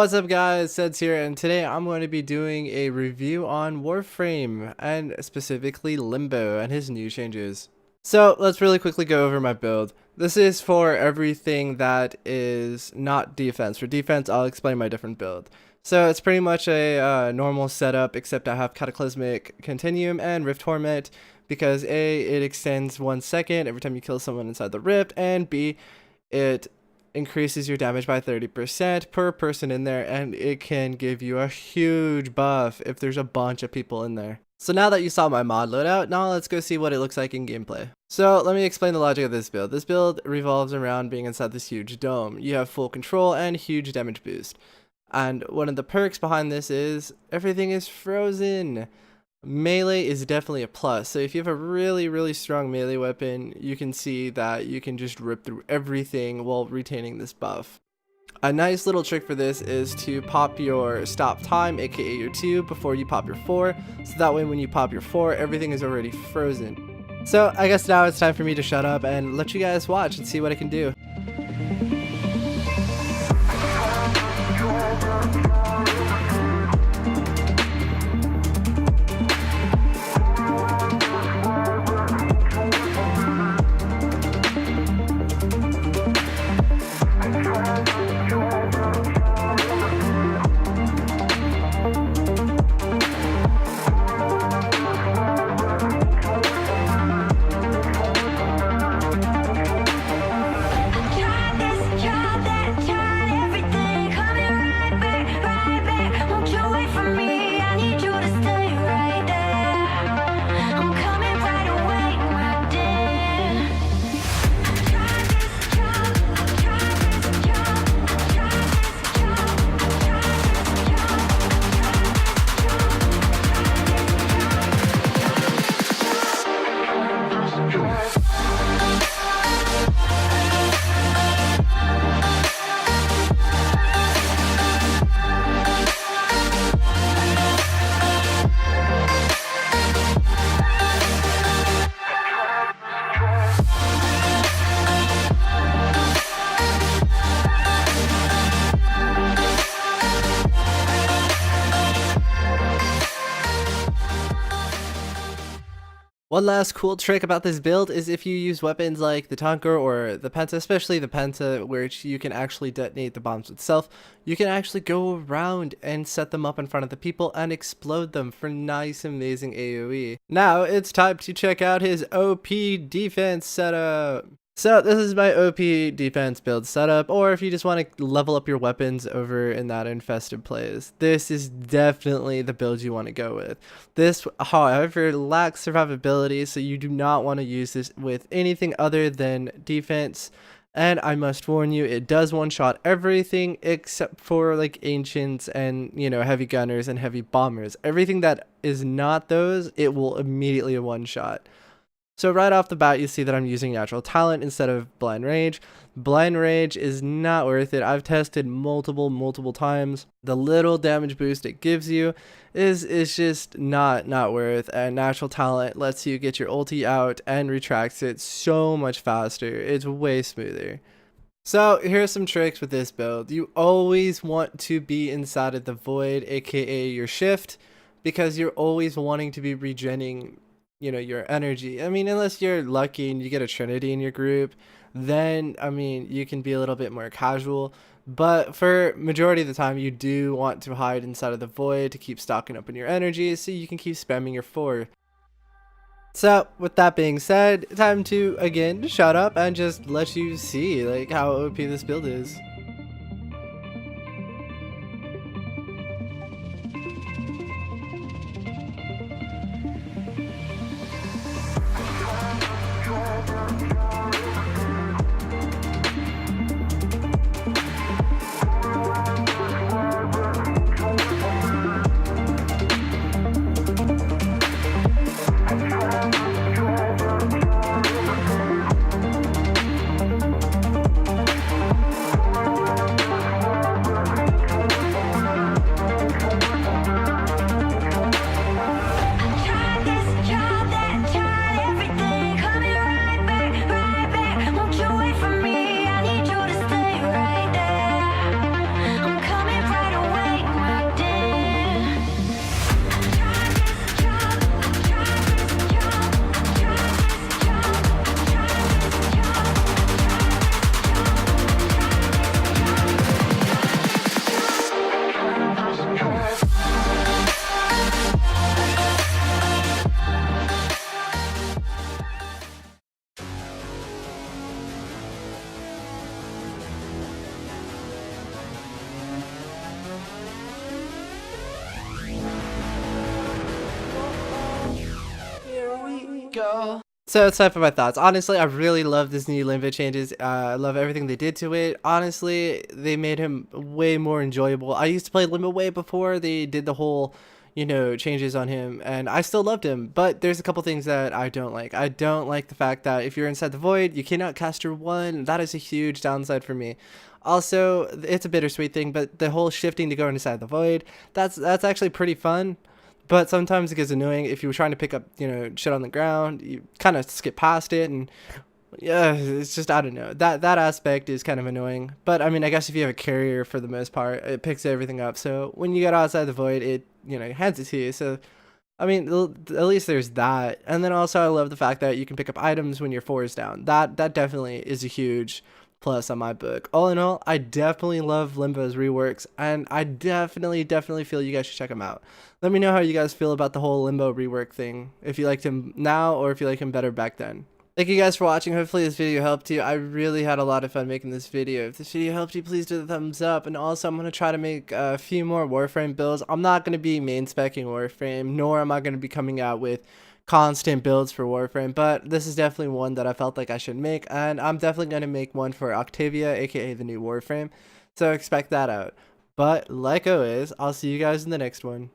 What's up guys, Seds here, and today I'm going to be doing a review on Warframe, and specifically Limbo and his new changes. So let's really quickly go over my build. This is for everything that is not defense. For defense, I'll explain my different build. So it's pretty much a normal setup, except I have Cataclysmic Continuum and Rift Torment, because A, it extends 1 second every time you kill someone inside the rift, and B, it increases your damage by 30% per person in there, and it can give you a huge buff if there's a bunch of people in there. So now that you saw my mod loadout, now let's go see what it looks like in gameplay. So let me explain the logic of this build. This build revolves around being inside this huge dome. You have full control and huge damage boost. And one of the perks behind this is everything is frozen. Melee is definitely a plus, so if you have a really strong melee weapon, you can see that you can just rip through everything while retaining this buff. A nice little trick for this is to pop your stop time, aka your 2, before you pop your 4, so that way when you pop your 4, everything is already frozen. So I guess now it's time for me to shut up and let you guys watch and see what I can do. One last cool trick about this build is if you use weapons like the Tonker or the Penta, especially the Penta, which you can actually detonate the bombs itself, you can actually go around and set them up in front of the people and explode them for nice amazing AoE. Now it's time to check out his OP defense setup. So this is my OP defense build setup, or if you just want to level up your weapons over in that infested place, this is definitely the build you want to go with. This, however, lacks survivability, so you do not want to use this with anything other than defense. And I must warn you, it does one-shot everything except for like ancients and, you know, heavy gunners and heavy bombers. Everything that is not those, it will immediately one-shot. So right off the bat, you see that I'm using natural talent instead of blind rage. Blind rage is not worth it. I've tested multiple times. The little damage boost it gives you is just not worth, and natural talent lets you get your ulti out and retracts it so much faster. It's way smoother. So here's some tricks with this build. You always want to be inside of the void, aka your shift, because you're always wanting to be regenning, you know, your energy. I mean, unless you're lucky and you get a Trinity in your group, then I mean you can be a little bit more casual, but for majority of the time you do want to hide inside of the void to keep stocking up on your energy so you can keep spamming your 4. So with that being said, time to again shut up and just let you see like how OP this build is. go. So that's time for my thoughts. Honestly, I really love this new Limbo changes. I love everything they did to it. Honestly, they made him way more enjoyable. I used to play Limbo way before they did the whole, changes on him, and I still loved him. But there's a couple things that I don't like. I don't like the fact that if you're inside the void, you cannot cast your one. That is a huge downside for me. Also, it's a bittersweet thing, but the whole shifting to go inside the void, that's actually pretty fun. But sometimes it gets annoying if you were trying to pick up, shit on the ground. You kind of skip past it, and yeah, it's just I don't know. That aspect is kind of annoying. But I mean, I guess if you have a carrier for the most part, it picks everything up. So when you get outside the void, it hands it to you. So I mean, at least there's that. And then also I love the fact that you can pick up items when your four is down. That definitely is a huge plus on my book. All in all, I definitely love Limbo's reworks, and I definitely feel you guys should check him out. Let me know how you guys feel about the whole Limbo rework thing. If you liked him now or if you like him better back then. Thank you guys for watching. Hopefully this video helped you. I really had a lot of fun making this video. If this video helped you, please do the thumbs up. And also, I'm going to try to make a few more Warframe builds. I'm not going to be main specking Warframe, nor am I going to be coming out with constant builds for Warframe, but this is definitely one that I felt like I should make, and I'm definitely going to make one for Octavia, aka the new Warframe, so expect that out. But like always, I'll see you guys in the next one.